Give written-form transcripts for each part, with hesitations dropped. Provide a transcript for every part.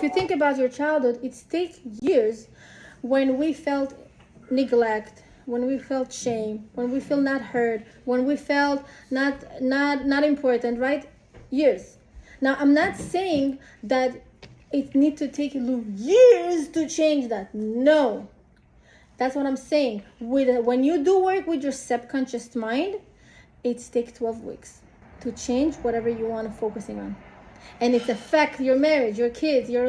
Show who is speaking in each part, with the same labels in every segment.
Speaker 1: if you think about your childhood, it takes years when we felt neglect, when we felt shame, when we feel not heard, when we felt not important, right? Years. Now, I'm not saying that it needs to take you years to change that. No. That's what I'm saying. When you do work with your subconscious mind, it takes 12 weeks to change whatever you want to focusing on. And it affects your marriage, your kids, your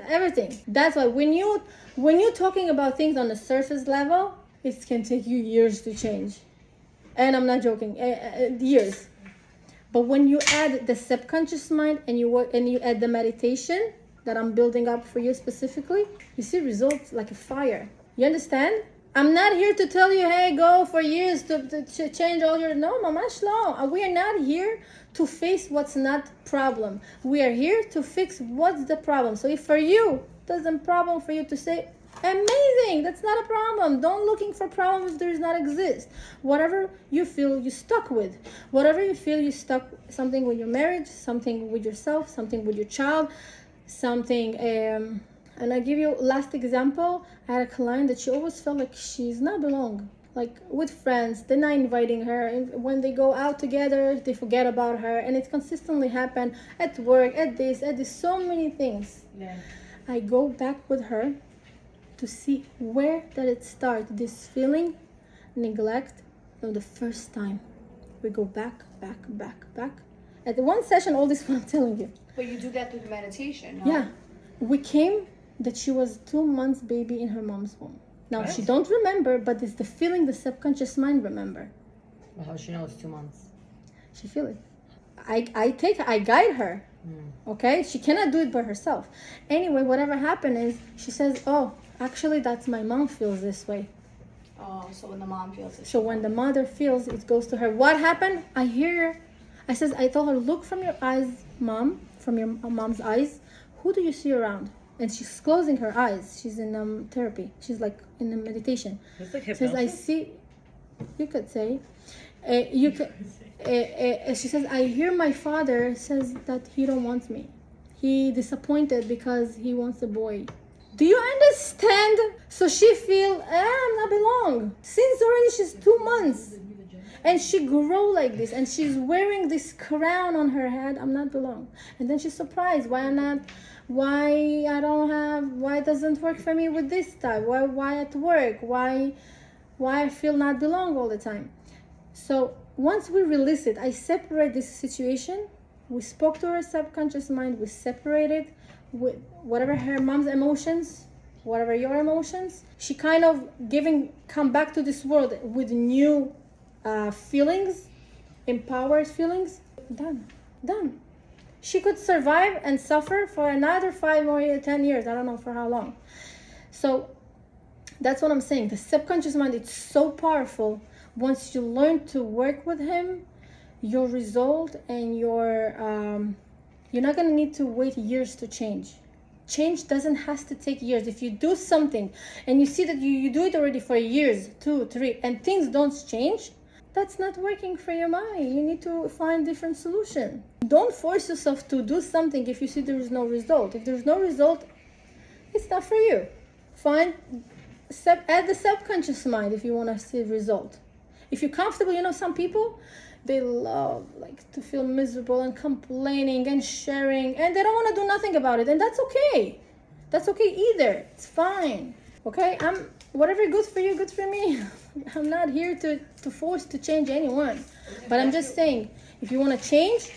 Speaker 1: everything. That's why when you're talking about things on the surface level, it can take you years to change. And I'm not joking, years. But when you add the subconscious mind and you add the meditation that I'm building up for you specifically, you see results like a fire. You understand? I'm not here to tell you, hey, go for years to change all your... No, mamash no. We are not here to face what's not problem. We are here to fix what's the problem. So if for you, there's a problem for you to say, amazing, that's not a problem. Don't looking for problem if there does not exist. Whatever you feel you're stuck with, whatever you feel you're stuck, something with your marriage, something with yourself, something with your child, something... And I give you last example. I had a client that she always felt like she's not belong, like with friends. They're not inviting her. And when they go out together, they forget about her. And it consistently happen at work, at this, so many things. Yeah. I go back with her to see where did it start, this feeling, neglect, from the first time. We go back. At the one session, all this what I'm telling you.
Speaker 2: But you do that through the meditation, no?
Speaker 1: Yeah. We came that she was 2 months baby in her mom's womb. Now, She don't remember, but it's the feeling the subconscious mind remember.
Speaker 3: Well, how does she know it's 2 months?
Speaker 1: She feel it. I guide her. Okay? She cannot do it by herself. Anyway, whatever happened is, she says, oh, actually, that's my mom feels this way.
Speaker 2: Oh, so when the mom feels it.
Speaker 1: So when the mother feels, it goes to her. What happened? I hear her. I told her, look from your eyes, mom, from your mom's eyes. Who do you see around? And she's closing her eyes. She's in therapy. She's like in a meditation.
Speaker 3: It's like
Speaker 1: hypnosis. Says, I see, you could say, she says, I hear my father says that he don't want me. He disappointed because he wants a boy. Do you understand? So she feel, I'm not belong. Since already she's 2 months. And she grew like this. And she's wearing this crown on her head. I'm not belong. And then she's surprised. Why it doesn't work for me with this type? Why at work? Why I feel not belong all the time? So once we release it, I separate this situation. We spoke to her subconscious mind. We separated with whatever her mom's emotions, whatever your emotions. She kind of come back to this world with new feelings, empowered feelings. Done. She could survive and suffer for another 5 or 10 years. I don't know for how long. So that's what I'm saying. The subconscious mind, it's so powerful. Once you learn to work with him, your result and you're not going to need to wait years to change. Change doesn't have to take years. If you do something and you see that you do it already for years, 2, 3, and things don't change, that's not working for your mind. You need to find different solution. Don't force yourself to do something if you see there is no result. If there's no result, it's not for you. Add the subconscious mind if you want to see result. If you're comfortable, some people, they love to feel miserable and complaining and sharing, and they don't want to do nothing about it, and that's okay. That's okay either. It's fine. Okay? Whatever good for you, good for me. I'm not here to force to change anyone. But I'm just saying, if you want to change,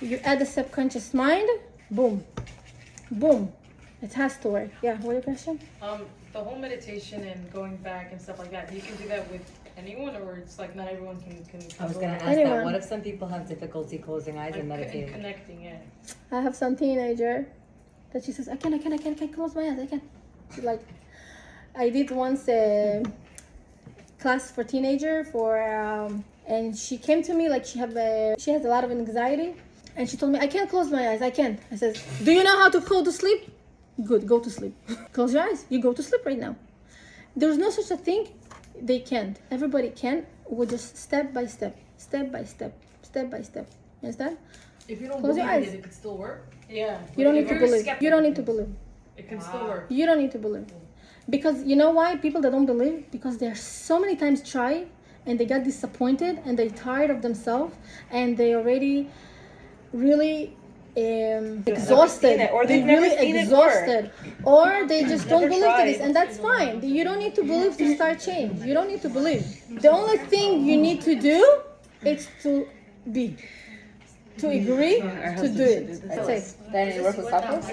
Speaker 1: you add the subconscious mind, boom. It has to work. Yeah, what your question?
Speaker 4: The whole meditation and going back and stuff like that, you can do that with anyone, or it's like not everyone can
Speaker 3: I was going to ask
Speaker 1: anyone.
Speaker 3: that. What if some people have difficulty closing eyes and meditating?
Speaker 4: Connecting, yeah.
Speaker 1: I have some teenager that she says, I can't close my eyes, I can't. She's like, I did once a class for teenager and she came to me like she has a lot of anxiety, and she told me, I can't close my eyes, I can't. I says, do you know how to go to sleep? Good, go to sleep. Close your eyes, you go to sleep right now. There's no such a thing. They can't. Everybody can. We're just step by step. You understand?
Speaker 4: If you don't
Speaker 1: Close your
Speaker 4: believe
Speaker 1: eyes.
Speaker 4: it could still work? Yeah.
Speaker 1: You don't
Speaker 4: If
Speaker 1: need to
Speaker 4: you're
Speaker 1: believe.
Speaker 4: skeptic,
Speaker 1: You don't need to believe.
Speaker 4: It can still work.
Speaker 1: You don't need to believe. Because you know why people that don't believe? Because they're so many times try and they got disappointed and they're tired of themselves and they already really exhausted.
Speaker 5: it, or they've
Speaker 1: They're
Speaker 5: never
Speaker 1: really
Speaker 5: seen it work.
Speaker 1: exhausted. Or they just don't
Speaker 5: Never
Speaker 1: believe to this,
Speaker 5: tried.
Speaker 1: and that's fine. You don't need to believe to start change. You don't need to believe. The only thing you need to do is to be. To agree to do it. That's it.
Speaker 3: Then you work with couples?